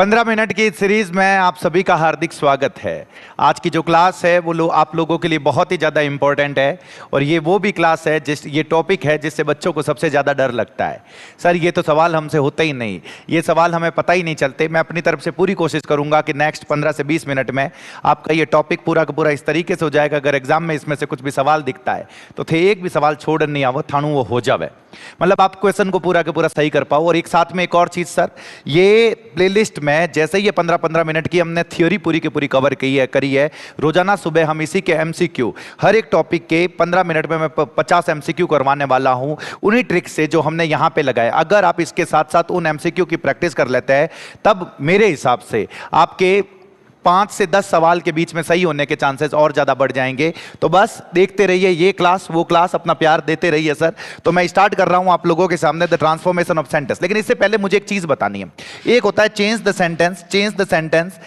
15 minute की series में आप सभी का हार्दिक स्वागत है। आज की जो क्लास है वो आप लोगों के लिए बहुत ही ज़्यादा इंपॉर्टेंट है और ये वो भी क्लास है ये टॉपिक है जिससे बच्चों को सबसे ज़्यादा डर लगता है। सर ये तो सवाल हमसे होते ही नहीं, ये सवाल हमें पता ही नहीं चलते। मैं अपनी तरफ से पूरी कोशिश करूंगा कि नेक्स्ट 15 से 20 मिनट में आपका ये टॉपिक पूरा का पूरा इस तरीके से हो जाएगा, अगर एग्जाम में इसमें से कुछ भी सवाल दिखता है तो थे एक भी सवाल छोड़ नहीं आवो थानू वो हो जावे, मतलब आप क्वेश्चन को पूरा के पूरा सही कर पाओ। और एक साथ में एक और चीज सर, ये प्लेलिस्ट में जैसे ये 15-15 मिनट की हमने थ्योरी पूरी की पूरी कवर करी है, रोजाना सुबह हम इसी के एमसीक्यू हर एक टॉपिक के 15 मिनट में मैं 50 एमसीक्यू करवाने वाला हूं, उन्हीं ट्रिक से जो हमने यहां पे लगाए। अगर आप इसके साथ साथ उन एमसीक्यू की प्रैक्टिस कर लेते हैं तब मेरे हिसाब से आपके 5 से 10 सवाल के बीच में सही होने के चांसेस और ज्यादा बढ़ जाएंगे। तो बस देखते रहिए ये क्लास वो क्लास, अपना प्यार देते रहिए सर। तो मैं स्टार्ट कर रहा हूं आप लोगों के सामने द ट्रांसफॉर्मेशन ऑफ सेंटेंस। लेकिन इससे पहले मुझे एक चीज बतानी है। एक होता है चेंज द सेंटेंस,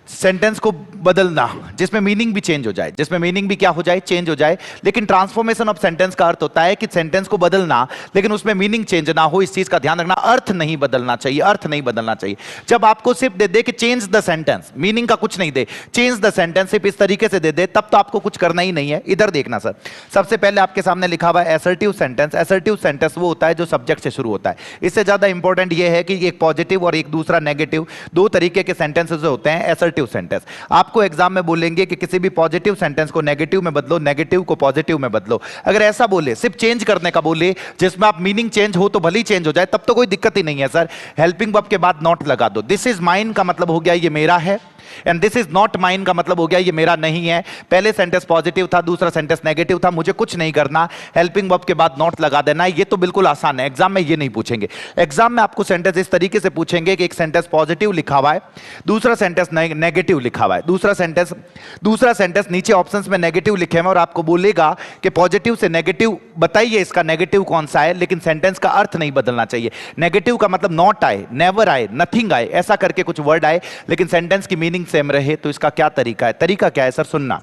सेंटेंस को बदलना जिसमें मीनिंग भी चेंज हो जाए, जिसमें मीनिंग भी क्या हो जाए, चेंज हो जाए। लेकिन ट्रांसफॉर्मेशन ऑफ सेंटेंस का अर्थ होता है कि सेंटेंस को बदलना लेकिन उसमें मीनिंग चेंज ना हो। इस चीज का ध्यान रखना, अर्थ नहीं बदलना चाहिए, अर्थ नहीं बदलना चाहिए। जब आपको सिर्फ दे दे कि चेंज द सेंटेंस, मीनिंग का कुछ नहीं दे, चेंज द सेंटेंस सिर्फ इस तरीके से दे दे, तब तो आपको कुछ करना ही नहीं है। इधर देखना सर, सबसे पहले आपके सामने लिखा हुआ है असर्टिव सेंटेंस। असर्टिव सेंटेंस वो होता है जो सब्जेक्ट से शुरू होता है। इससे ज्यादा इंपॉर्टेंट ये है कि एक पॉजिटिव और एक दूसरा नेगेटिव, दो तरीके के सेंटेंसेस होते हैं असर्टिव सेंटेंस। आपको एग्जाम में बोलेंगे कि किसी भी पॉजिटिव सेंटेंस को नेगेटिव में बदलो, नेगेटिव को पॉजिटिव में बदलो। अगर ऐसा बोले, सिर्फ चेंज करने का बोले जिसमें आप मीनिंग चेंज हो तो भले ही चेंज हो जाए, तब तो कोई दिक्कत ही नहीं है सर। हेल्पिंग वर्ब के बाद नॉट लगा दो। दिस इज माइन का मतलब हो गया ये मेरा है, and this is not mine का मतलब हो गया ये मेरा नहीं है। पहले सेंटेंस पॉजिटिव था, दूसरा सेंटेंस नेगेटिव था, मुझे कुछ नहीं करना, हेल्पिंग वर्ब के बाद नॉट लगा देना। ये तो बिल्कुल आसान है, एग्जाम में ये नहीं पूछेंगे। एग्जाम में आपको सेंटेंस इस तरीके से पूछेंगे कि एक सेंटेंस पॉजिटिव लिखा हुआ है, दूसरा सेंटेंस नेगेटिव लिखा हुआ है, दूसरा सेंटेंस नीचे ऑप्शंस में नेगेटिव लिखे हैं और आपको बोलेगा कि पॉजिटिव से नेगेटिव बताइए इसका नेगेटिव कौन सा है, लेकिन सेंटेंस का अर्थ नहीं बदलना चाहिए। नेगेटिव का मतलब नॉट आए, नेवर आए, नथिंग आए, ऐसा करके कुछ वर्ड आए लेकिन सेंटेंस की मीनिंग सेम रहे। तो इसका क्या तरीका है? तरीका क्या है सर? सुनना,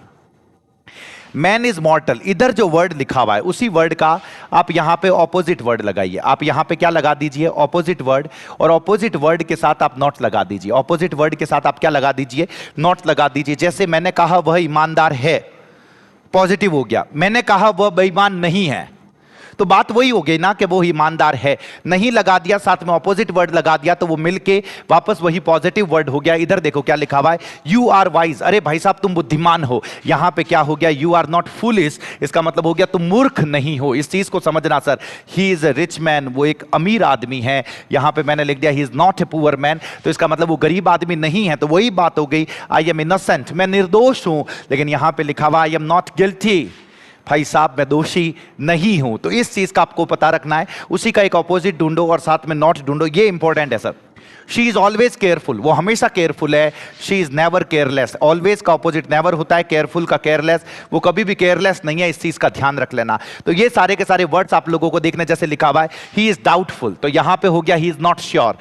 मैन इज मॉर्टल, इधर जो वर्ड लिखा हुआ है उसी वर्ड का आप यहां पे ऑपोजिट वर्ड लगाइए। आप यहां पे क्या लगा दीजिए? ऑपोजिट वर्ड, और ऑपोजिट वर्ड के साथ आप नॉट लगा दीजिए। ऑपोजिट वर्ड के साथ आप क्या लगा दीजिए? नॉट लगा दीजिए। जैसे मैंने कहा वह ईमानदार है, पॉजिटिव हो गया। मैंने कहा वह बेईमान नहीं है, तो बात वही हो गई ना कि वो ईमानदार है। नहीं लगा दिया, साथ में ऑपोजिट वर्ड लगा दिया तो वो मिलके वापस वही पॉजिटिव वर्ड हो गया। इधर देखो क्या लिखा हुआ है, यू आर वाइज, अरे भाई साहब तुम बुद्धिमान हो। यहां पे क्या हो गया? यू आर नॉट फूलिश, इसका मतलब हो गया तुम मूर्ख नहीं हो। इस चीज को समझना sir. He is a rich man, वो एक अमीर आदमी है। यहां पे मैंने लिख दिया ही is not a poor man, तो इसका मतलब वो गरीब आदमी नहीं है। तो वही बात हो गई, आई एम इनोसेंट, मैं निर्दोष हूं। लेकिन यहां पे लिखा हुआ आई एम नॉट गिल्टी, भाई साहब मैं दोषी नहीं हूं। तो इस चीज का आपको पता रखना है, उसी का एक ऑपोजिट ढूंढो और साथ में नॉट ढूंढो, ये इंपॉर्टेंट है sir. She is always careful, वो हमेशा केयरफुल है। She is never careless, always का ऑपोजिट नेवर होता है, केयरफुल का केयरलेस, वो कभी भी केयरलेस नहीं है। इस चीज का ध्यान रख लेना। तो ये सारे के सारे वर्ड्स आप लोगों को देखने, जैसे लिखा हुआ है ही इज डाउटफुल, तो यहां पे हो गया he is not sure.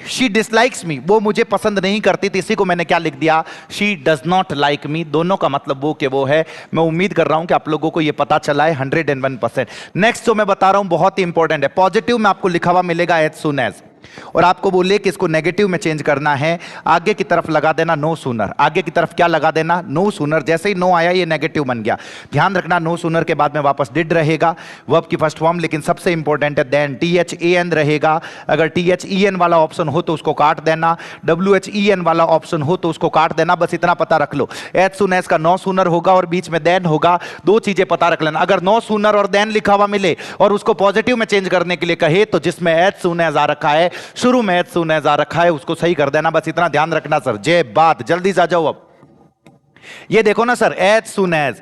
She dislikes me, वो मुझे पसंद नहीं करती, तो इसी को मैंने क्या लिख दिया? She does not like me. दोनों का मतलब वो के वो है। मैं उम्मीद कर रहा हूं कि आप लोगों को ये पता चला है 101%। नेक्स्ट जो मैं बता रहा हूं बहुत ही इंपॉर्टेंट है। पॉजिटिव में आपको लिखा हुआ मिलेगा एज सुन एज, और आपको बोले कि इसको नेगेटिव में चेंज करना है, आगे की तरफ लगा देना नो सूनर। आगे की तरफ क्या लगा देना? No sooner. जैसे ही नो आया ये नेगेटिव बन गया। ध्यान रखना, नो सूनर के बाद में वापस डिड रहेगा, वर्ब की फर्स्ट फॉर्म। लेकिन सबसे इंपॉर्टेंट है देन, THAN रहेगा। अगर THEN वाला ऑप्शन हो तो उसको काट देना, WHEN वाला ऑप्शन हो तो उसको काट देना। बस इतना पता रख लो, एज सुन एज का नो सूनर होगा और बीच में देन होगा। दो चीजें पता रख लेना। अगर नो सूनर और देन लिखा हुआ मिले और उसको पॉजिटिव में चेंज करने के लिए कहे तो जिसमें एज सुन एज आ रखा है, शुरू में एज सुन एज आ रखा है, उसको सही कर देना। बस इतना ध्यान रखना सर। जय बात, जल्दी से आ जाओ। अब ये देखो ना सर, एज सुन एज,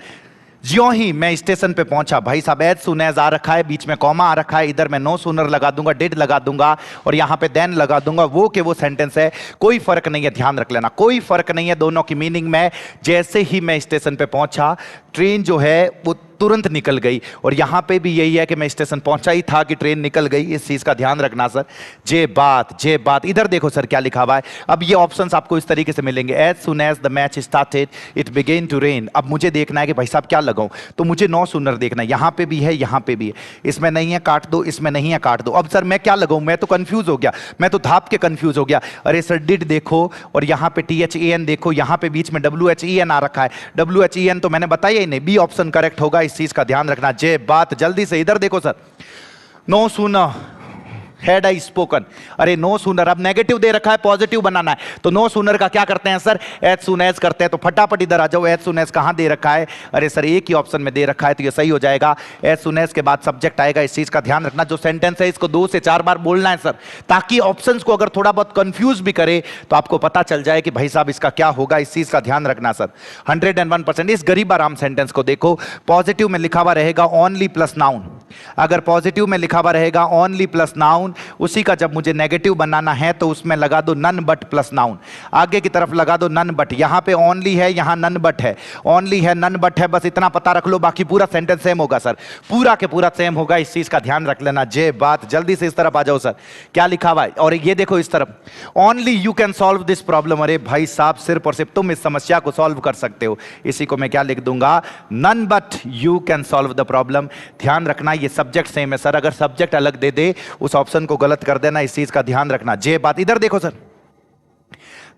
ज्यों ही मैं स्टेशन पे पहुंचा, भाई साहब एज सुन एज आ रखा है, बीच में कॉमा आ रखा है, इधर मैं नो सूनर लगा दूंगा, डिड लगा दूंगा और यहां पे देन लगा दूंगा। वो के वो सेंटेंस है, कोई फर्क नहीं है। ध्यान रख लेना, कोई फर्क नहीं है दोनों की मीनिंग में। जैसे ही मैं स्टेशन पे पहुंचा, ट्रेन जो है वो तुरंत निकल गई। और यहां पे भी यही है कि मैं स्टेशन पहुंचा ही था कि ट्रेन निकल गई। इस चीज का ध्यान रखना सर। जे बात। इधर देखो सर क्या लिखा हुआ है। अब ये ऑप्शंस आपको इस तरीके से मिलेंगे। As soon as the match started it began to rain. अब मुझे देखना है कि भाई साहब क्या लगाऊं, तो मुझे नो सूनर देखना है। यहां पे भी है, यहां पे भी है, इसमें नहीं है काट दो, इसमें नहीं है काट दो। अब सर मैं क्या लगाऊं, मैं तो कंफ्यूज हो गया, मैं तो धाप के कंफ्यूज हो गया। अरे सर डिड देखो, और यहां पे THAN देखो, यहां पे बीच में WHEN आ रखा है। WHEN तो मैंने बताया ही नहीं, बी ऑप्शन करेक्ट होगा। इस चीज का ध्यान रखना। जे बात, जल्दी से इधर देखो sir. No sooner had I spoken. अरे नो सूनर, अब नेगेटिव दे रखा है, पॉजिटिव बनाना है, तो नो सूनर का क्या करते हैं सर, एज सून एज करते हैं। तो फटाफट इधर आ जाओ। एज सून एज कहां दे रखा है, अरे सर एक ही ऑप्शन में दे रखा है, तो ये सही हो जाएगा। एज सून एज के बाद सब्जेक्ट आएगा। इस चीज का ध्यान रखना। जो सेंटेंस है इसको 2 से 4 बार बोलना है सर, ताकि ऑप्शंस को अगर थोड़ा बहुत कंफ्यूज भी करे तो आपको पता चल जाए कि भाई साहब इसका क्या होगा। इस चीज का ध्यान रखना सर। 101%। इस गरीब आराम सेंटेंस को देखो, पॉजिटिव में लिखा हुआ रहेगा ओनली प्लस नाउन। अगर पॉजिटिव में लिखा हुआ रहेगा ओनली प्लस नाउन, उसी का जब मुझे नेगेटिव बनाना है तो उसमें लगा दो नन बट प्लस नाउन। आगे की तरफ लगा दो नन बट। यहां पे ओनली है, यहां नन बट है। ओनली है, नन बट है, बस इतना पता रख लो, बाकी पूरा सेंटेंस सेम होगा सर, पूरा के पूरा सेम होगा। इस चीज का ध्यान रख लेना। जे बात, जल्दी से इस तरफ आ जाओ सर, क्या लिखा हुआ है। और ये देखो इस तरफ, only you can solve this problem. अरे भाई साहब सिर्फ और सिर्फ तुम इस समस्या को सॉल्व कर सकते हो। इसी को मैं क्या लिख दूंगा, none but you can solve the problem. ध्यान रखना ये सब्जेक्ट सेम है सर, अगर सब्जेक्ट अलग दे दे उस ऑप्शन को गलत कर देना। इस चीज का ध्यान रखना। जे बात, इधर देखो sir.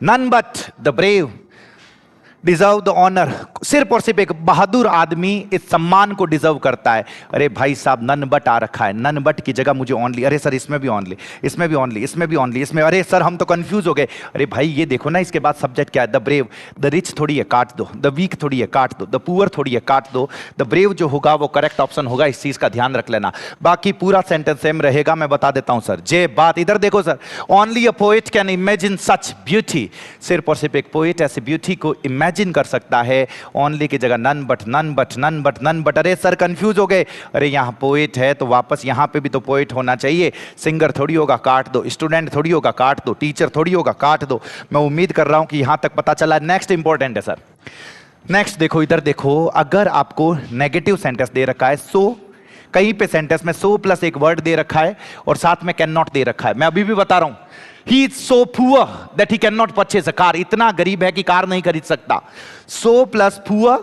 None but the brave deserve the honour. सिर्फ और सिर्फ एक बहादुर आदमी इस सम्मान को डिजर्व करता है। अरे भाई साहब नन बट आ रखा है, नन बट की जगह मुझे ओनली। अरे सर इसमें भी ओनली, इसमें भी ओनली, इसमें भी ओनली, इसमें। अरे सर हम तो कंफ्यूज हो गए। अरे भाई ये देखो ना, इसके बाद सब्जेक्ट क्या है, द ब्रेव। द रिच थोड़ी है, काट दो। द वीक थोड़ी है, काट दो। द पुअर थोड़ी है, काट दो। द ब्रेव जो होगा वो करेक्ट ऑप्शन होगा। इस चीज का ध्यान रख लेना। बाकी पूरा सेंटेंस सेम रहेगा, मैं बता देता हूं सर। जे बात, इधर देखो sir. Only a poet can imagine such beauty. सिर्फ और सिर्फ एक पोएट ऐसी ब्यूटी को इमेजिन कर सकता है। ओनली की जगह none but, none but, none but, none but. अरे सर कंफ्यूज हो गए। अरे यहां पोएट है तो वापस यहां पे भी तो पोएट होना चाहिए। सिंगर थोड़ी होगा, काट दो। स्टूडेंट थोड़ी होगा, काट दो। टीचर थोड़ी होगा, काट दो। मैं उम्मीद कर रहा हूं कि यहां तक पता चला। नेक्स्ट इंपॉर्टेंट है सर। नेक्स्ट देखो, इधर देखो। अगर आपको नेगेटिव सेंटेंस दे रखा है, सो कहीं पे सेंटेंस में सो प्लस एक वर्ड दे रखा है और साथ में कैन नॉट दे रखा है। मैं अभी भी बता रहा हूं, he is so poor that he cannot purchase a car। इतना गरीब है कि कार नहीं खरीद सकता। so plus poor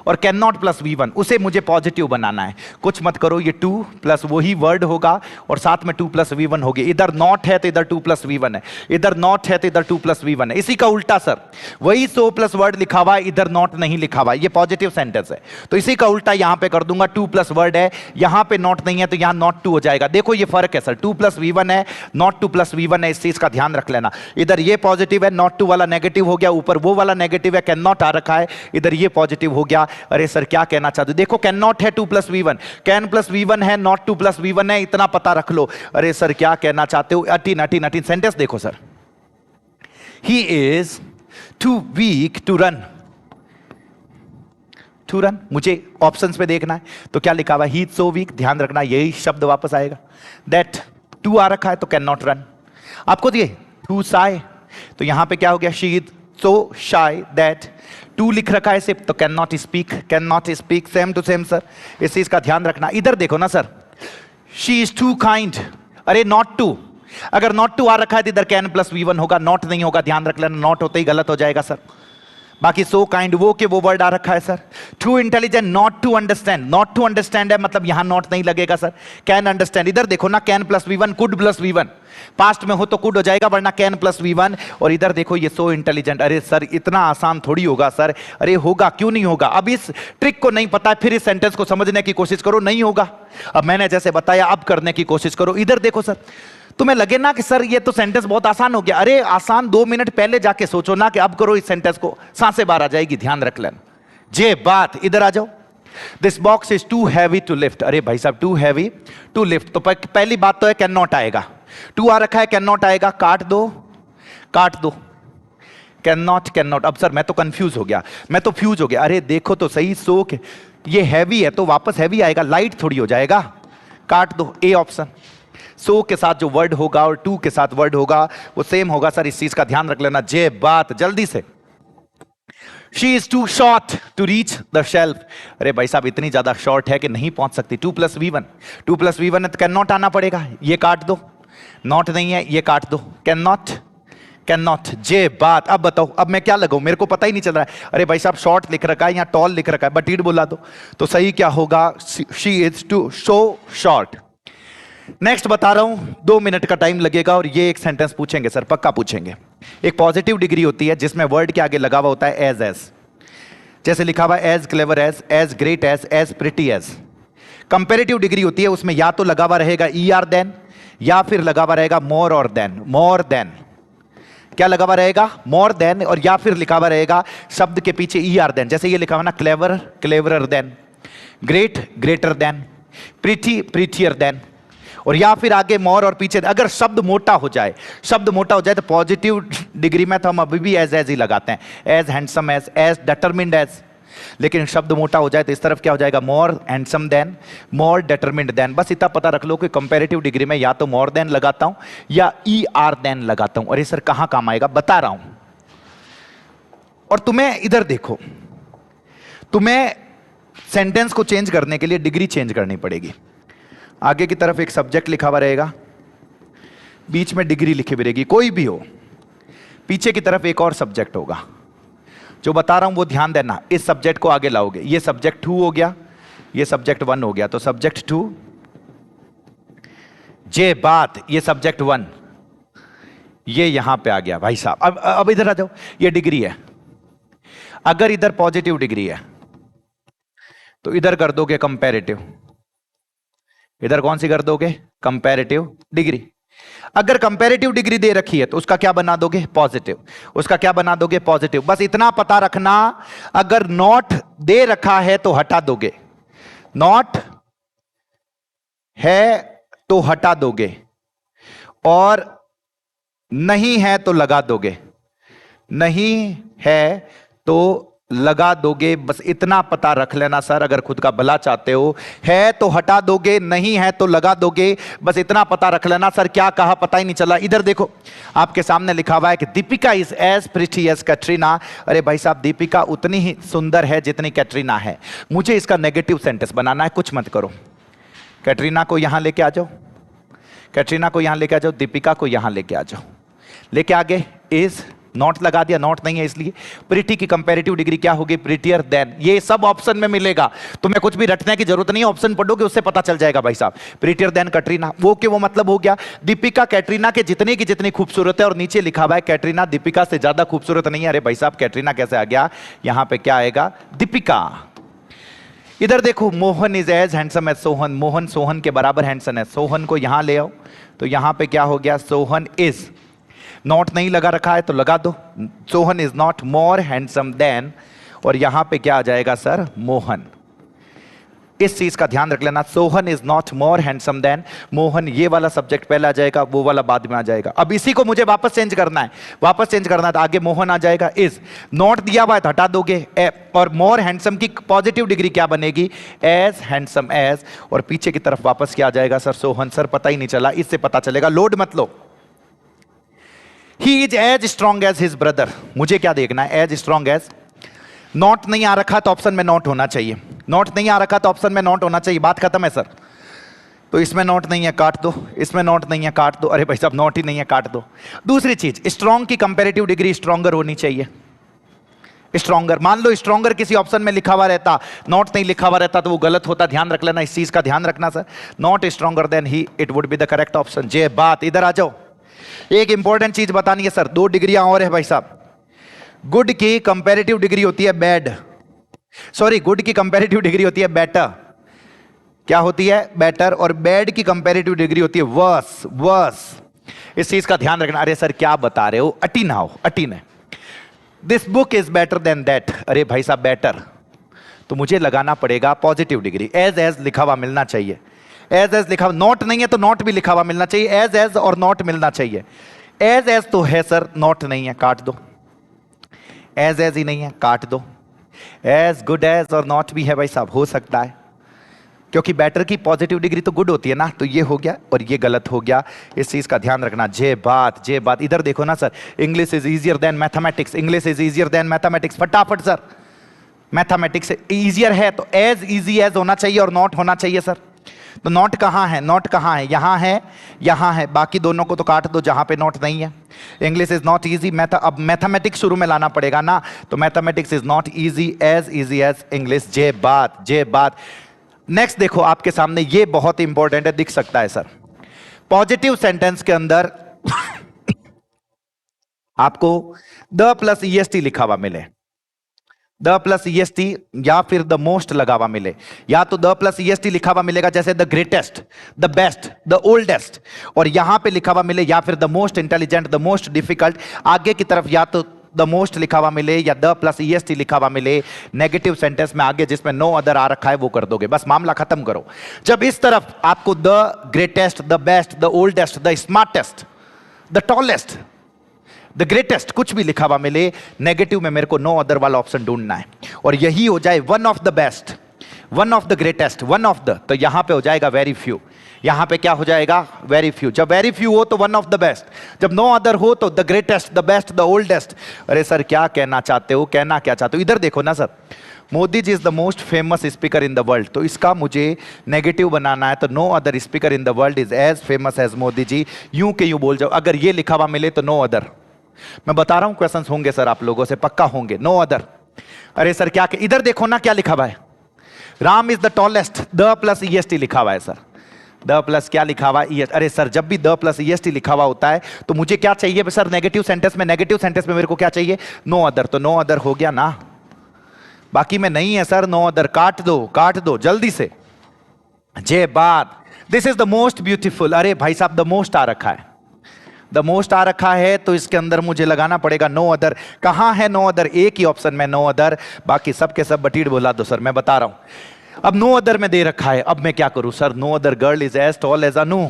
और कैन नॉट प्लस V1, उसे मुझे पॉजिटिव बनाना है। कुछ मत करो, ये 2 प्लस वही वर्ड होगा और साथ में 2 प्लस V1 होगी। इधर नॉट है तो इधर 2 प्लस V1 है, इधर नॉट है तो इधर 2 प्लस V1 है। इसी का उल्टा सर, वही सो प्लस वर्ड लिखा हुआ है, इधर नॉट नहीं लिखा हुआ है। ये पॉजिटिव सेंटेंस है तो इसी का उल्टा यहां पे कर दूंगा। 2 प्लस वर्ड है, यहां पे नॉट नहीं है तो यहां नॉट 2 हो जाएगा। देखो ये फर्क है सर, 2 प्लस V1 है, नॉट 2 प्लस V1 है। इस चीज का ध्यान रख लेना। इधर ये पॉजिटिव है, नॉट 2 वाला नेगेटिव हो गया, ऊपर वो वाला नेगेटिव है, कैन नॉट आ रखा है, इधर ये पॉजिटिव हो गया। अरे सर क्या कहना चाहते हो, देखो कैन नॉट है 2 plus V1, can plus V1 है, नॉट 2 प्लस V1 है, इतना पता रख लो। अरे सर क्या कहना चाहते हो, 18 सेंटेंस देखो sir. He is too weak to run. To run मुझे ऑप्शंस पे देखना है तो क्या लिखा हुआ है, ही इज सो वीक। ध्यान रखना यही शब्द वापस आएगा। दैट 2 आ रखा है तो कैन नॉट रन। आपको दिए टू शाय तो यहां पे क्या हो गया, she is so shy that 2 लिख रखा है सिर्फ तो can not speak, can not speak, same to same sir. इस चीज का ध्यान रखना। इधर देखो ना sir, she is too kind. अरे नॉट 2, अगर नॉट 2 आ रखा है तो इधर कैन प्लस V1 होगा, नॉट नहीं होगा। ध्यान रख लेना, नॉट होते ही गलत हो जाएगा सर। बाकी सो काइंड वो के वो वर्ड आ रखा है sir. Too intelligent, not to understand, not to understand है मतलब यहां नॉट नहीं लगेगा सर। कैन अंडरस्टैंड, इधर देखो ना, can plus V1, could plus V1, past में हो तो कुड हो जाएगा वरना कैन प्लस V1। और इधर देखो ये सो इंटेलिजेंट। अरे सर इतना आसान थोड़ी होगा सर। अरे होगा, क्यों नहीं होगा। अब इस ट्रिक को नहीं पता है फिर इस सेंटेंस को समझने की कोशिश करो, नहीं होगा। अब मैंने जैसे बताया अब करने की कोशिश करो। इधर देखो सर, तुम्हें लगे ना कि सर ये तो सेंटेंस बहुत आसान हो गया। अरे आसान 2 मिनट पहले जाके सोचो ना कि अब करो इस सेंटेंस को, सांसें बाहर आ जाएगी। ध्यान रख लेना। जे बात, इधर आ जाओ। This box is too heavy to lift. अरे भाई साहब टू हैवी टू लिफ्ट तो पहली बात तो है कैन नॉट आएगा। 2 आ रखा है, कैन नॉट आएगा, काट दो, काट दो। Can not, can not. अब सर मैं तो कंफ्यूज हो गया, मैं तो फ्यूज हो गया। अरे देखो तो सही, सो के ये हैवी है तो वापस हैवी आएगा, लाइट थोड़ी हो जाएगा। काट दो, ए ऑप्शन। सो के साथ जो वर्ड होगा और 2 के साथ वर्ड होगा वो सेम होगा सर। इस चीज का ध्यान रख लेना। जे बात, जल्दी से she is too short to reach the shelf. अरे भाई साहब इतनी ज्यादा शॉर्ट है कि नहीं पहुंच सकती। 2+V1, 2+V1 है तो कैन नॉट आना पड़ेगा, ये काट दो। नॉट नहीं है, ये काट दो। Can not, can not. जे बात। अब बताओ, अब मैं क्या लगाऊं, मेरे को पता ही नहीं चल रहा है। अरे भाई साहब शॉर्ट लिख रखा है या टॉल लिख रखा है, बट इट बोला दो तो सही क्या होगा, she is too so short. Next बता रहा हूं, 2 मिनट का टाइम लगेगा और ये एक सेंटेंस पूछेंगे सर, पक्का पूछेंगे। एक पॉजिटिव डिग्री होती है जिसमें वर्ड के आगे लगा हुआ होता है एज। जैसे लिखा हुआ as clever as great as pretty as. Comparative degree होती है, उसमें या तो लगा हुआ रहेगा ER देन, या फिर लगा हुआ रहेगा मोर और देन। मोर देन, क्या लगा हुआ रहेगा, मोर देन, और या फिर लिखा हुआ रहेगा शब्द के पीछे ER देन। जैसे ये लिखा हुआ ना, clever cleverer than, great greater than, pretty prettier than, और या फिर आगे मोर और पीछे। अगर शब्द मोटा हो जाए, शब्द मोटा हो जाए तो पॉजिटिव डिग्री में तो हम अभी भी एज ही लगाते हैं, as handsome as determined as. लेकिन शब्द मोटा हो जाए तो इस तरफ क्या हो जाएगा, मोर हैंडसम देन, मोर डिटरमिन्ड देन। बस इतना पता रख लो कि कंपैरेटिव डिग्री में या तो मोर देन लगाता हूं या ER देन लगाता हूं। और ये सर कहां काम आएगा, बता रहा हूं। और तुम्हें इधर देखो, तुम्हें सेंटेंस को चेंज करने के लिए डिग्री चेंज करनी पड़ेगी। आगे की तरफ एक सब्जेक्ट लिखा हुआ रहेगा, बीच में डिग्री लिखी हुई रहेगी, कोई भी हो। पीछे की तरफ एक और सब्जेक्ट होगा। जो बता रहा हूं वो ध्यान देना, इस सब्जेक्ट को आगे लाओगे। ये सब्जेक्ट 2 हो गया, ये सब्जेक्ट 1 हो गया, तो सब्जेक्ट 2 जे बात, ये सब्जेक्ट 1, ये यहां पे आ गया भाई साहब। अब इधर आ जाओ, ये डिग्री है। अगर इधर पॉजिटिव डिग्री है तो इधर कर दोगे कंपैरेटिव। इधर कौन सी कर दोगे, कंपैरेटिव डिग्री। अगर कंपैरेटिव डिग्री दे रखी है तो उसका क्या बना दोगे, पॉजिटिव। उसका क्या बना दोगे, पॉजिटिव। बस इतना पता रखना, अगर नॉट दे रखा है तो हटा दोगे, नॉट है तो हटा दोगे, और नहीं है तो लगा दोगे, नहीं है तो लगा दोगे। बस इतना पता रख लेना सर, अगर खुद का भला चाहते हो। है तो हटा दोगे, नहीं है तो लगा दोगे, बस इतना पता रख लेना सर। क्या कहा पता ही नहीं चला। इधर देखो, आपके सामने लिखा हुआ है कि Deepika is as pretty as Katrina. अरे भाई साहब, दीपिका उतनी ही सुंदर है जितनी कैटरीना है। मुझे इसका नेगेटिव सेंटेंस बनाना है, कुछ मत करो। कैटरीना को यहां लेके आ जाओ, कैटरीना को यहां लेके आ जाओ, दीपिका को यहां लेके आ जाओ। लेके आगे इज नॉट लगा दिया, नॉट नहीं है इसलिए। प्रिटी की कंपैरेटिव डिग्री क्या होगी, प्रिटियर देन। ये सब ऑप्शन में मिलेगा, तुम्हें कुछ भी रटने की जरूरत नहीं है, ऑप्शन पढ़ोगे उससे पता चल जाएगा भाई साहब। प्रिटियर देन कैटरीना, वो के वो मतलब हो गया, दीपिका कैटरीना के जितनी की जितनी खूबसूरत है। और नीचे लिखा हुआ है कैटरीना दीपिका से ज्यादा खूबसूरत नहीं है। अरे भाई साहब, कैटरीना कैसे आ गया, यहां पे क्या आएगा, दीपिका। इधर देखो, Mohan is as handsome as Sohan. Mohan Sohan के बराबर हैंडसम है। सोहन को यहां ले आओ तो यहां पे क्या हो गया, सोहन इज। नॉट नहीं लगा रखा है तो लगा दो, Sohan is not more handsome than, और यहां पे क्या आ जाएगा सर, मोहन। इस चीज का ध्यान रख लेना, Sohan is not more handsome than Mohan. ये वाला सब्जेक्ट पहले आ जाएगा, वो वाला बाद में आ जाएगा। अब इसी को मुझे वापस चेंज करना है, वापस चेंज करना है तो आगे मोहन आ जाएगा, इज। नॉट दिया हुआ है तो हटा दोगे, और मोर हैंडसम की पॉजिटिव डिग्री क्या बनेगी, एज हैंडसम एज। और पीछे की तरफ वापस क्या आ जाएगा सर, सोहन। सर पता ही नहीं चला, इससे पता चलेगा, लोड मत लो। He is as strong as his brother। मुझे क्या देखना है, एज स्ट्रॉन्ग एज। नॉट नहीं आ रखा तो ऑप्शन में नॉट होना चाहिए, नॉट नहीं आ रखा तो ऑप्शन में नॉट होना चाहिए। बात खत्म है सर। तो इसमें नॉट नहीं है, काट दो। इसमें नॉट नहीं है, काट दो। अरे भाई साहब, नॉट ही नहीं है, काट दो। दूसरी चीज, स्ट्रॉन्ग की कंपैरेटिव डिग्री स्ट्रॉन्गर होनी चाहिए। स्ट्रॉन्गर, मान लो स्ट्रॉन्गर किसी ऑप्शन में लिखा हुआ रहता, नॉट नहीं लिखा हुआ रहता तो वो गलत होता। ध्यान रख लेना, इस चीज का ध्यान रखना sir. Not stronger than he, it would be the correct option. जे बात। इधर आ जाओ, एक इंपॉर्टेंट चीज बतानी है सर। 2 डिग्रियां और है भाई साहब। गुड की कंपैरेटिव डिग्री होती है बैड, सॉरी, गुड की कंपैरेटिव डिग्री होती है बेटर। क्या होती है, बेटर। और बैड की कंपैरेटिव डिग्री होती है वर्स, वर्स। इस चीज का ध्यान रखना। अरे सर क्या बता रहे हो, अटी ना हो, अटी ने। This book is better than that. अरे भाई साहब, बेटर तो मुझे लगाना पड़ेगा पॉजिटिव डिग्री, एज लिखा हुआ मिलना चाहिए। एज लिखा, नॉट नहीं है तो नॉट भी लिखा हुआ मिलना चाहिए। एज और नॉट मिलना चाहिए। एज तो है सर, नॉट नहीं है, काट दो। एज ही नहीं है, काट दो। एज गुड एज और नॉट भी है भाई साहब, हो सकता है। क्योंकि बैटर की पॉजिटिव डिग्री तो गुड होती है ना, तो ये हो गया और ये गलत हो गया। इस चीज का ध्यान रखना। जे बात इधर देखो ना sir, English is easier than mathematics, English is easier than mathematics. फटाफट सर, मैथमेटिक्स इजियर है तो एज इजी एज होना चाहिए और नॉट होना चाहिए सर। तो नॉट कहाँ है, नॉट कहाँ है, यहाँ है, यहाँ है, बाकी दोनों को तो काट दो जहां पे नॉट नहीं है। इंग्लिश इज नॉट इजी, अब मैथमेटिक्स शुरू में लाना पड़ेगा ना, तो mathematics is not easy as English. जे बात। नेक्स्ट देखो आपके सामने, ये बहुत इंपॉर्टेंट है, दिख सकता है सर। पॉजिटिव सेंटेंस के अंदर आपको द प्लस ईएसटी लिखा हुआ मिले, द प्लस ईएसटी या फिर द मोस्ट लगा हुआ मिले, या तो द प्लस ईएसटी लिखा हुआ मिलेगा जैसे the greatest, the best, the oldest, और यहां पे लिखा हुआ मिले या फिर the most intelligent, the most difficult. आगे की तरफ या तो द मोस्ट लिखा हुआ मिले या द प्लस ईएसटी लिखा हुआ मिले। नेगेटिव सेंटेंस में आगे जिसमें नो अदर आ रखा है वो कर दोगे, बस मामला खत्म करो। जब इस तरफ आपको the greatest, the best, the oldest, the smartest, the tallest, the greatest कुछ भी लिखा हुआ मिले, नेगेटिव में मेरे को नो अदर वाला ऑप्शन ढूंढना है, और यही हो जाए one of the best, one of the greatest, one of the, तो यहां पे हो जाएगा वेरी फ्यू। यहां पे क्या हो जाएगा, वेरी फ्यू। जब वेरी फ्यू हो तो वन ऑफ द बेस्ट, जब नो अदर हो तो the greatest, the best, the oldest. अरे सर क्या कहना चाहते हो, कहना क्या चाहते हो? इधर देखो ना sir, Modi ji is the most famous speaker in the world, तो इसका मुझे नेगेटिव बनाना है, तो no other speaker in the world is as famous as Modi ji. यूं के यूं बोल जाओ, अगर ये लिखा हुआ मिले तो नो अदर। मैं बता रहा हूं क्वेश्चंस होंगे सर आप लोगों से, पक्का होंगे, नो अदर। अरे सर क्या, इधर देखो ना क्या लिखा हुआ है, Ram is the tallest, the plus EST लिखा हुआ है सर, द प्लस क्या लिखा हुआ है, अरे सर जब भी द प्लस ईएसटी लिखा हुआ होता है तो मुझे क्या चाहिए सर, नेगेटिव सेंटेंस में, नेगेटिव सेंटेंस में मेरे को क्या चाहिए, नो अदर, तो नो अदर हो गया ना, बाकी में नहीं है सर, नो अदर काट दो जल्दी से। जे बात, this is the most beautiful, अरे भाई साहब द मोस्ट आ रखा है, द मोस्ट आ रखा है तो इसके अंदर मुझे लगाना पड़ेगा नो अदर। कहां है नो अदर, एक ही ऑप्शन में नो अदर, बाकी सब के सब बटीड बोला दो सर, मैं बता रहा हूं। अब नो अदर में दे रखा है, अब मैं क्या करूं sir, no other girl is as tall as Anu,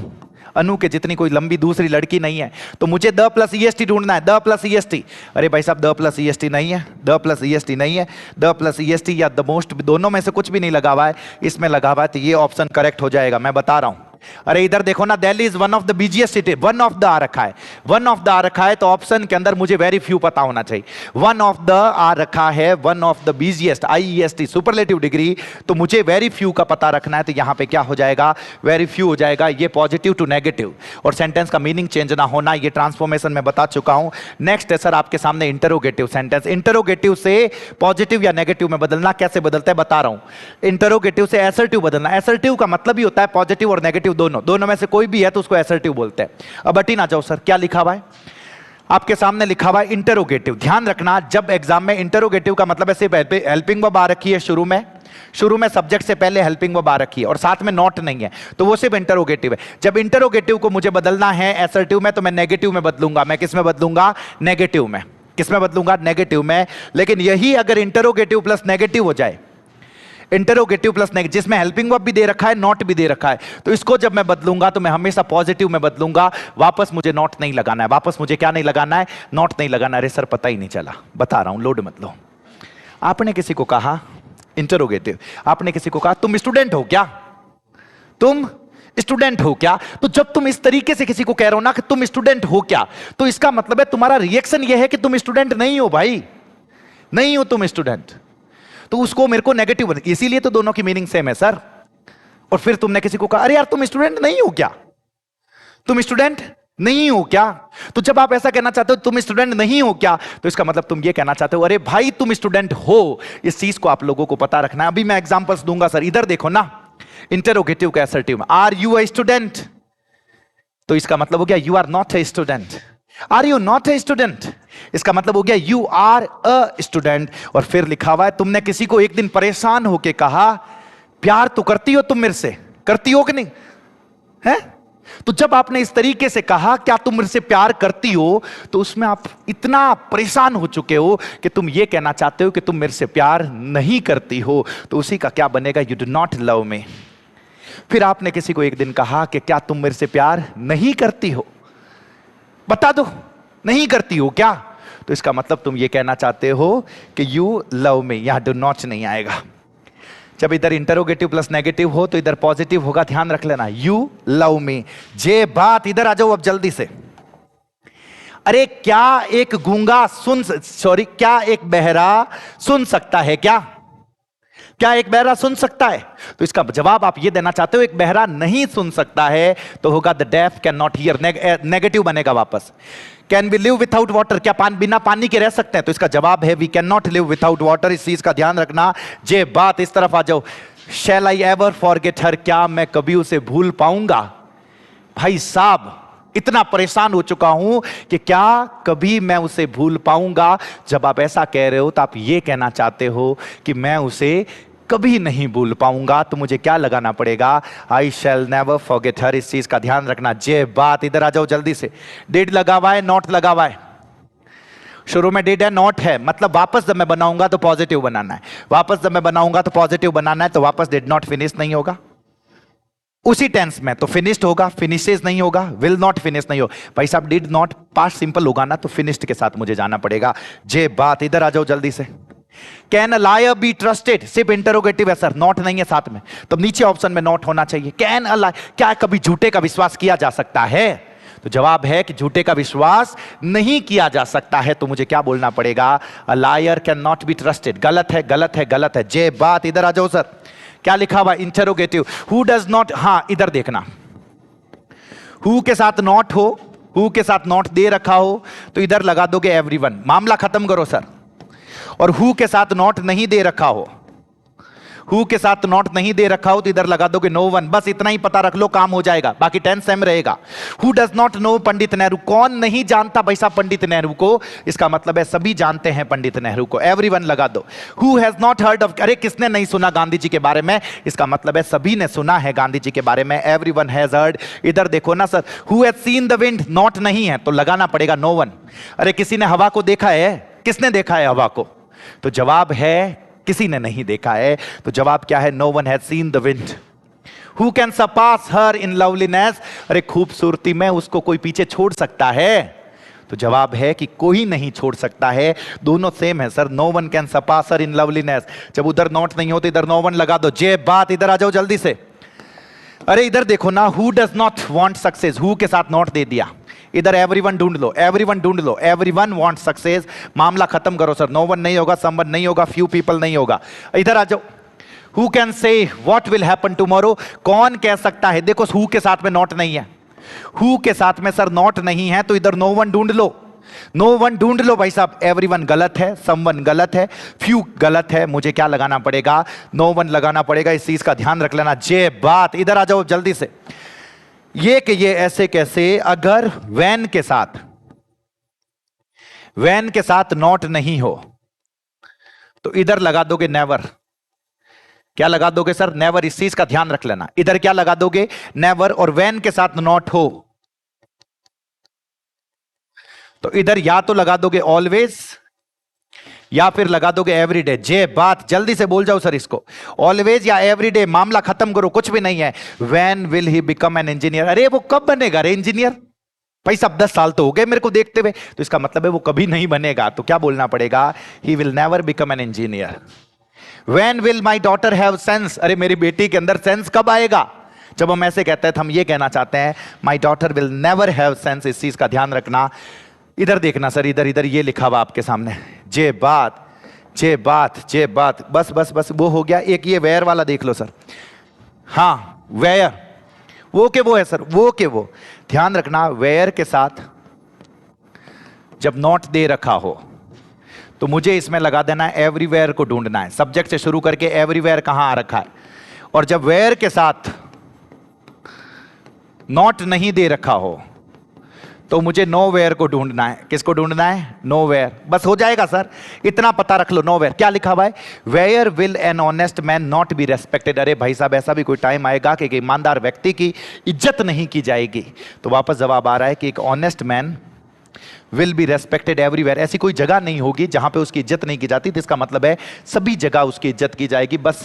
Anu के जितनी कोई लंबी दूसरी लड़की नहीं है, तो मुझे द प्लस ईएसटी ढूंढना है, द प्लस ईएसटी। अरे भाई साहब द प्लस ईएसटी नहीं है, द प्लस ईएसटी नहीं है, द प्लस ईएसटी या द मोस्ट, दोनों में से कुछ भी नहीं लगा हुआ है, इसमें लगा हुआ है, तो ये ऑप्शन करेक्ट हो जाएगा, मैं बता रहा हूं। अरे इधर देखो ना, Delhi is one of the busiest city, one of the आ रखा है, वन ऑफ द आ रखा है, तो ऑप्शन के अंदर मुझे वेरी फ्यू पता होना चाहिए। वन ऑफ द आ रखा है, one of the busiest, IEST superlative degree, तो मुझे वेरी फ्यू का पता रखना है, तो यहां पे क्या हो जाएगा, वेरी फ्यू हो जाएगा। ये पॉजिटिव टू नेगेटिव, और सेंटेंस का मीनिंग चेंज ना होना, ये ट्रांसफॉर्मेशन में बता चुका हूं। नेक्स्ट है सर आपके सामने इंटरोगेटिव सेंटेंस। इंटरोगेटिव से पॉजिटिव या नेगेटिव में बदलना, कैसे बदलता है बता रहा हूं। इंटरोगेटिव से एसर्टिव बदलना, एसर्टिव का मतलब ही होता है पॉजिटिव और नेगेटिव दोनों में से कोई भी है तो उसको एसर्टिव बोलते हैं। अब बटी ना जाओ सर, क्या लिखा हुआ है आपके सामने, लिखा हुआ है इंटरोगेटिव। ध्यान रखना, जब एग्जाम में इंटरोगेटिव का मतलब है सिर्फ हेल्पिंग वर्ब आ रखी है शुरू में सब्जेक्ट से पहले हेल्पिंग वर्ब आ रखी है और साथ में नॉट नहीं है, तो वो सिर्फ इंटरोगेटिव है। जब इंटरोगेटिव को मुझे बदलना है एसर्टिव में, तो मैं नेगेटिव में बदलूंगा। मैं किस में बदलूंगा, नेगेटिव में। किस में बदलूंगा, नेगेटिव में। लेकिन यही अगर इंटरोगेटिव प्लस नेगेटिव हो जाए, इंटरोगेटिव प्लस नेगेटिव, जिसमें हेल्पिंग वर्ब भी दे रखा है, नॉट भी दे रखा है, तो इसको जब मैं बदलूंगा तो मैं हमेशा पॉजिटिव में बदलूंगा। वापस मुझे नॉट नहीं लगाना है, वापस मुझे क्या नहीं लगाना है, नॉट नहीं लगाना। अरे सर पता ही नहीं चला, बता रहा हूं, लोड मत लो। आपने किसी को कहा इंटरोगेटिव, आपने किसी को कहा तुम स्टूडेंट हो क्या, तुम स्टूडेंट हो क्या, तो जब तुम इस तरीके से किसी को कह रहे हो ना कि तुम स्टूडेंट हो क्या, तो इसका मतलब है तुम्हारा रिएक्शन यह है कि तुम स्टूडेंट नहीं हो भाई, नहीं हो तुम स्टूडेंट, तो उसको मेरे को नेगेटिव, इसीलिए तो दोनों की मीनिंग सेम है सर। और फिर तुमने किसी को कहा अरे यार तुम स्टूडेंट नहीं हो क्या, तुम स्टूडेंट नहीं हो क्या, तो जब आप ऐसा कहना चाहते हो तुम स्टूडेंट नहीं हो क्या, तो इसका मतलब तुम ये कहना चाहते हो अरे भाई तुम स्टूडेंट हो। इस चीज को आप लोगों को पता रखना है। अभी मैं एग्जांपल्स दूंगा सर, इधर देखो ना, इंटरोगेटिव का असर्टिव में, आर यू अ स्टूडेंट, तो इसका मतलब हो गया you are not a student. Are you not a student, इसका मतलब हो गया यू आर अ स्टूडेंट। और फिर लिखा हुआ है तुमने किसी को एक दिन परेशान होके कहा प्यार तो करती हो तुम मेरे से, करती हो कि नहीं है, तो जब आपने इस तरीके से कहा क्या तुम मेरे से प्यार करती हो, तो उसमें आप इतना परेशान हो चुके हो कि तुम ये कहना चाहते हो कि तुम मेरे से प्यार नहीं करती हो, तो उसी का क्या बनेगा, you do not love me. फिर आपने किसी को एक दिन कहा कि क्या तुम मेरे से प्यार नहीं करती हो, बता दो नहीं करती हो क्या, तो इसका मतलब तुम ये कहना चाहते हो कि यू लव मी, यहां डू नॉट नहीं आएगा। जब इधर इंटरोगेटिव प्लस नेगेटिव हो तो इधर पॉजिटिव होगा, ध्यान रख लेना। You love me. जे बात, इधर आ जाओ अब जल्दी से। अरे क्या एक गूंगा क्या एक बहरा सुन सकता है? क्या एक बहरा सुन सकता है? तो इसका जवाब आप ये देना चाहते हो, एक बहरा नहीं सुन सकता है, तो होगा the deaf can not hear, negative बनेगा वापस। Can we live without water, क्या बिना पानी के रह सकते हैं? तो इसका जवाब है we can not live without water. इस चीज का ध्यान रखना। जे बात, इस तरफ आ जाओ। शैल आई एवर फॉरगेट हर, क्या मैं कभी उसे भूल पाऊंगा? भाई साहब, इतना परेशान हो चुका हूं कि क्या कभी मैं उसे भूल पाऊंगा। जब आप ऐसा कह रहे हो तो आप ये कहना चाहते हो कि मैं उसे कभी नहीं भूल पाऊंगा, तो मुझे क्या लगाना पड़ेगा? आई शैल नेवर फॉरगेट हर। इस चीज का ध्यान रखना। जे बात, इधर आ जाओ जल्दी से। डिड लगा हुआ है, नॉट लगा हुआ है। शुरू में डिड है, नॉट है, मतलब वापस जब मैं बनाऊंगा तो पॉजिटिव बनाना है, वापस जब मैं बनाऊंगा तो पॉजिटिव बनाना है, तो वापस डिड नॉट फिनिश नहीं होगा। उसी टेंस में तो फिनिश्ड होगा, फिनिशेज नहीं होगा, विल नॉट फिनिश नहीं हो। भाई साहब डिड नॉट पास्ट सिंपल होगा ना, तो फिनिश्ड के साथ मुझे जाना पड़ेगा। जे बात, इधर आ जाओ जल्दी से। Can a liar be trusted, सिर्फ इंटरोगेटिव है सर, नॉट नहीं है साथ में, तो नीचे ऑप्शन में नॉट होना चाहिए। कैन अ लायर, क्या कभी झूठे का विश्वास किया जा सकता है? तो जवाब है कि झूठे का विश्वास नहीं किया जा सकता है, तो मुझे क्या बोलना पड़ेगा? A liar can not be trusted. गलत है, गलत है, गलत है। जे बात, इधर आ जाओ सर। क्या लिखा हुआ? इंटरोगेटिव। हु डज नॉट, हां इधर देखना, हु के साथ नॉट हो, हु के साथ नॉट दे रखा हो तो इधर लगा दोगे एवरीवन, मामला खत्म करो सर। और हु के साथ नॉट नहीं दे रखा हो, हु के साथ नॉट नहीं दे रखा हो तो इधर लगा दोगे नो वन। बस इतना ही पता रख लो, काम हो जाएगा, बाकी टेंस सेम रहेगा। Who does not know Pandit Nehru, कौन नहीं जानता भाई साहब पंडित नेहरू को? इसका मतलब है सभी जानते हैं पंडित नेहरू को, एवरीवन लगा दो। Who has not heard of, अरे किसने नहीं सुना गांधी जी के बारे में? इसका मतलब है सभी ने सुना है गांधी जी के बारे में, एवरीवन हैज हर्ड। इधर देखो ना sir, who has seen the wind, not नहीं है तो लगाना पड़ेगा नो वन। अरे किसी ने हवा को देखा है? किसने देखा है हवा को? तो जवाब है किसी ने नहीं देखा है, तो जवाब क्या है? No one has seen the wind. Who can surpass her in loveliness, अरे खूबसूरती में उसको कोई पीछे छोड़ सकता है? तो जवाब है कि कोई नहीं छोड़ सकता है, दोनों सेम है sir. No one can surpass her in loveliness. जब उधर नॉट नहीं हो तो इधर नो वन लगा दो। जे बात, इधर आ जाओ जल्दी से। अरे इधर देखो ना, who does not want success, who के साथ नॉट दे दिया, इधर एवरीवन ढूंढ लो, एवरीवन ढूंढ लो, एवरीवन वांट सक्सेस, मामला खत्म करो सर। नो वन नहीं होगा, समवन नहीं होगा, फ्यू पीपल नहीं होगा। इधर आ जाओ। Who can say what will happen tomorrow, कौन कह सकता है? देखो हु के साथ में नॉट नहीं है, हु के साथ में सर नॉट नहीं है, तो इधर नो वन ढूंढ लो, नो वन ढूंढ लो भाई साहब। एवरीवन गलत है, समवन गलत है, फ्यू गलत है, मुझे क्या लगाना पड़ेगा? नो वन लगाना पड़ेगा। इस चीज का ध्यान रख लेना। जे बात, इधर आ जाओ जल्दी से। ये कि ये ऐसे कैसे? अगर वैन के साथ नॉट नहीं हो तो इधर लगा दोगे नेवर। क्या लगा दोगे सर? नेवर। इस चीज का ध्यान रख लेना। इधर क्या लगा दोगे? नेवर। और वैन के साथ नॉट हो तो इधर या तो लगा दोगे ऑलवेज या फिर लगा दोगे एवरीडे। जे बात, जल्दी से बोल जाओ सर इसको। ऑलवेज या एवरीडे, मामला खत्म करो, कुछ भी नहीं है। When will he become an engineer, अरे वो कब बनेगा रे इंजीनियर? भाई साहब 10 साल तो हो गए मेरे को देखते हुए, तो इसका मतलब है वो कभी नहीं बनेगा, तो क्या बोलना पड़ेगा? He will never become an engineer. When will my daughter have sense, अरे मेरी बेटी के अंदर सेंस कब आएगा? जब हम ऐसे कहते हैं तो हम ये कहना चाहते हैं my daughter will never have sense. इस चीज का ध्यान रखना। इधर देखना सर, इधर इधर ये लिखा हुआ आपके सामने, जे बात, जे बात, जे बात। बस बस बस वो हो गया। एक ये वेयर वाला देख लो सर, हाँ वेयर, वो के वो है सर, वो के वो। ध्यान रखना, वेयर के साथ जब नॉट दे रखा हो तो मुझे इसमें लगा देना है एवरीवेयर को ढूंढना है। सब्जेक्ट से शुरू करके एवरीवेयर कहां आ रखा है, और जब वेयर के साथ नॉट नहीं दे रखा हो तो मुझे नोवेयर को ढूंढना है। किसको ढूंढना है? नोवेयर। बस हो जाएगा सर, इतना पता रख लो। नोवेयर क्या लिखा हुआ है? Where will an honest man not be respected. अरे भाई साहब ऐसा भी कोई टाइम आएगा कि ईमानदार व्यक्ति की इज्जत नहीं की जाएगी, तो वापस जवाब आ रहा है कि एक honest man will be respected everywhere. ऐसी कोई जगह नहीं होगी जहां पे उसकी इज्जत नहीं की जाती, तो इसका मतलब है सभी जगह उसकी इज्जत की जाएगी। बस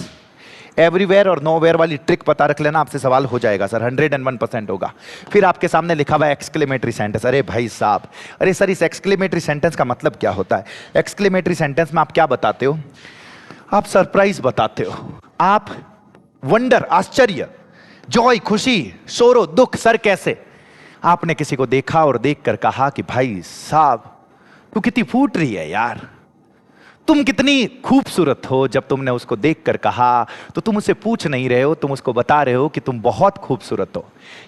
एवरीवेयर और नोवेयर वाली ट्रिक पता रख लेना, आपसे सवाल हो जाएगा सर, 101% होगा। फिर आपके सामने लिखा हुआ है एक्सक्लेमेटरी सेंटेंस। अरे भाई साहब, अरे सर इस एक्सक्लेमेटरी सेंटेंस का मतलब क्या होता है? एक्सक्लेमेटरी सेंटेंस में आप क्या बताते हो? आप सरप्राइज बताते हो। आप वंडर, आश्चर्य, जॉय, खुशी, सोरो, दुख, सर कैसे। आपने किसी को देखा और देखकर कहा कि भाई साहब तू कितनी फूट रही है यार, तुम कितनी खूबसूरत हो। जब तुमने उसको देखकर कहा तो तुम उससे पूछ नहीं रहे हो, तुम उसको बता रहे हो कि तुम बहुत खूबसूरत हो।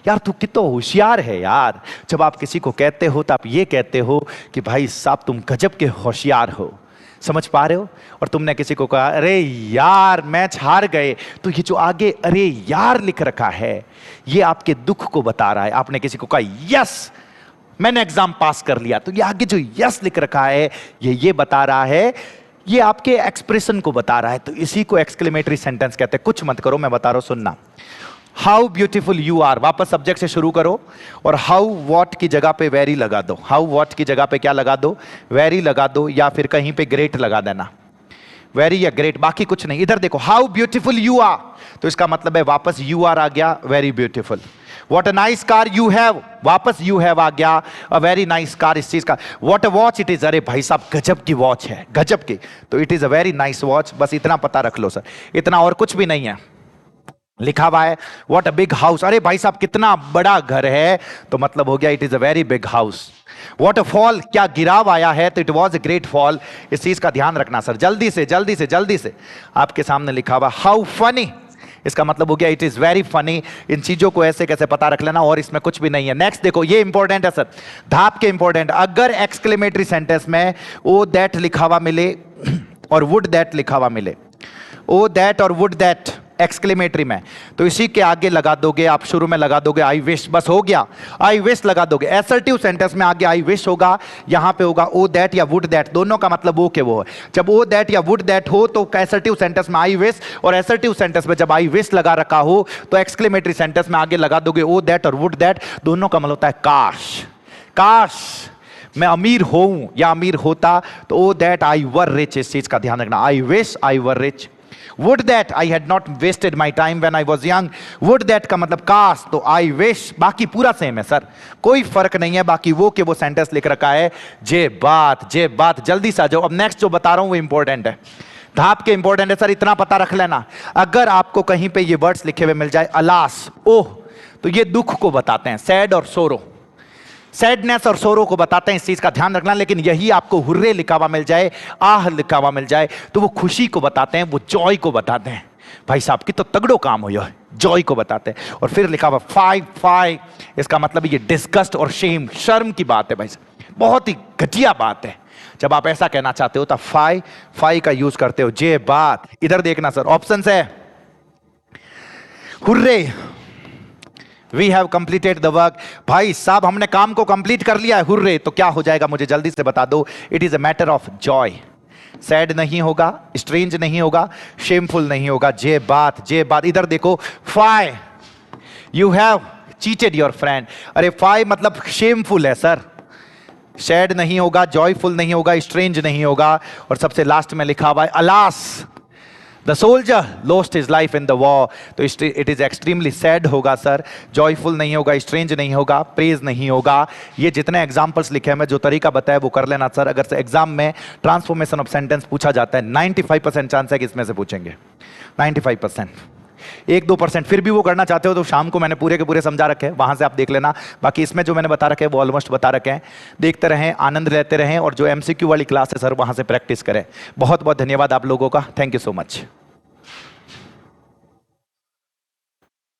यार तू कितना होशियार है यार। जब आप किसी को कहते हो तो आप ये कहते हो कि भाई साहब तुम गजब के होशियार हो। समझ पा रहे हो। और तुमने किसी को कहा अरे यार मैच हार गए, तो ये जो आगे अरे यार लिख रखा है ये आपके दुख को बता रहा है। आपने किसी को कहा यस मैंने एग्जाम पास कर लिया, तो ये आगे जो यस लिख रखा है ये बता रहा है, ये आपके एक्सप्रेशन को बता रहा है। तो इसी को एक्सक्लेमेटरी सेंटेंस कहते हैं। कुछ मत करो, मैं बता रहा हूं, सुनना। हाउ ब्यूटीफुल यू आर, वापस सब्जेक्ट से शुरू करो और हाउ वॉट की जगह पे वेरी लगा दो। हाउ वॉट की जगह पे क्या लगा दो, वेरी लगा दो, या फिर कहीं पे ग्रेट लगा देना, वेरी या ग्रेट, बाकी कुछ नहीं। इधर देखो, हाउ ब्यूटीफुल यू आर, तो इसका मतलब है वापस यू आर आ गया, very beautiful. What a nice car you have, वापस you have आ गया, a very nice car इस चीज का। What a watch it is, अरे भाई साहब गजब की वॉच है, गजब की, तो it is a very nice watch। बस इतना पता रख लो सर, इतना और कुछ भी नहीं है। लिखा हुआ है What a big house, अरे भाई साहब कितना बड़ा घर है, तो मतलब हो गया it is a very big house। What a fall, क्या गिराव आया है, तो it was a great fall। इस चीज का ध्यान रखना सर। जल्दी से जल्दी से जल्दी से, आपके सामने लिखा हुआ How funny, इसका मतलब हो गया इट इज वेरी फनी। इन चीजों को ऐसे कैसे पता रख लेना, और इसमें कुछ भी नहीं है। नेक्स्ट देखो, ये इंपॉर्टेंट है सर, धाप के इंपॉर्टेंट। अगर एक्सक्लेमेटरी सेंटेंस में ओ दैट लिखा हुआ मिले और वुड दैट लिखा हुआ मिले, ओ दैट और वुड दैट एक्सक्लेमेटरी में, तो इसी के आगे लगा दोगे आप, शुरू में लगा दोगे आई विश, बस हो गया, आई विश लगा दोगे। असर्टिव सेंटेंस में आगे आई विश होगा, यहां पे होगा ओ दैट या वुड दैट, दोनों का मतलब वो के वो है। जब ओ दैट या वुड दैट हो तो असर्टिव सेंटेंस में आई विश, और असर्टिव सेंटेंस में जब आई विश लगा रखा हो तो एक्सक्लेमेटरी सेंटेंस में आगे लगा दोगे ओ दैट और वुड दैट, दोनों का मतलब होता है काश। काश मैं अमीर होऊं या अमीर होता, तो ओ दैट आई वर रिच, इस चीज का ध्यान रखना। I wish I were rich. Would that I had not wasted my time when I was young, would that का मतलब काश, तो I wish, बाकी पूरा सेम है सर, कोई फर्क नहीं है, बाकी वो के वो सेंटेंस लिख रखा है। जे बात, जल्दी से आ जाओ। अब नेक्स्ट जो बता रहा हूं वो इंपॉर्टेंट है, धाप के इंपॉर्टेंट है सर, इतना पता रख लेना। अगर आपको कहीं पे ये वर्ड्स लिखे हुए मिल जाए, अलास, ओह, तो ये दुख को बताते हैं, सैड और सोरो, सैडनेस और सोरो को बताते हैं, इस चीज का ध्यान रखना। लेकिन यही आपको हुर्रे लिखा हुआ मिल जाए, आह लिखा हुआ मिल जाए, तो वो खुशी को बताते हैं, वो जॉय को बताते हैं। भाई साहब की तो तगड़ो काम हो, यह जॉय को बताते हैं। और फिर लिखा हुआ फाई, इसका मतलब ये डिस्गस्ट और शेम, शर्म की बात है भाई साहब, बहुत ही घटिया बात है। जब आप ऐसा कहना चाहते हो तो फाई का यूज करते हो। जे बात, इधर देखना सर, ऑप्शन है hurray, we have completed the work, भाई साहब हमने काम को कंप्लीट कर लिया है, हुर्रे, तो क्या हो जाएगा मुझे जल्दी से बता दो। It is a matter of Joy, sad नहीं होगा, स्ट्रेंज नहीं होगा, शेमफुल नहीं होगा। जे बात, इधर देखो, fie, you have cheated your friend, अरे फाई मतलब शेमफुल है सर, सैड नहीं होगा, जॉयफुल नहीं होगा, स्ट्रेंज नहीं होगा। और सबसे लास्ट में लिखा हुआ है alas, the soldier lost his life in the war, तो इट इज एक्सट्रीमली सैड होगा सर, जॉयफुल नहीं होगा, स्ट्रेंज नहीं होगा, प्रेज नहीं होगा। ये जितने एग्जाम्पल्स लिखे हैं, मैं जो तरीका बताया वो कर लेना सर। अगर एग्जाम में ट्रांसफॉर्मेशन ऑफ सेंटेंस पूछा जाता है, 95% चांस है कि इसमें से पूछेंगे, 95%। 1-2% फिर भी वो करना चाहते हो तो शाम को मैंने पूरे के पूरे समझा रखे हैं, वहां से आप देख लेना। बाकी इसमें जो मैंने बता रखे हैं वो ऑलमोस्ट बता रखे हैं। देखते रहें, आनंद लेते रहें, और जो MCQ वाली क्लास है सर वहां से प्रैक्टिस करें। बहुत बहुत धन्यवाद आप लोगों का, थैंक यू सो मच।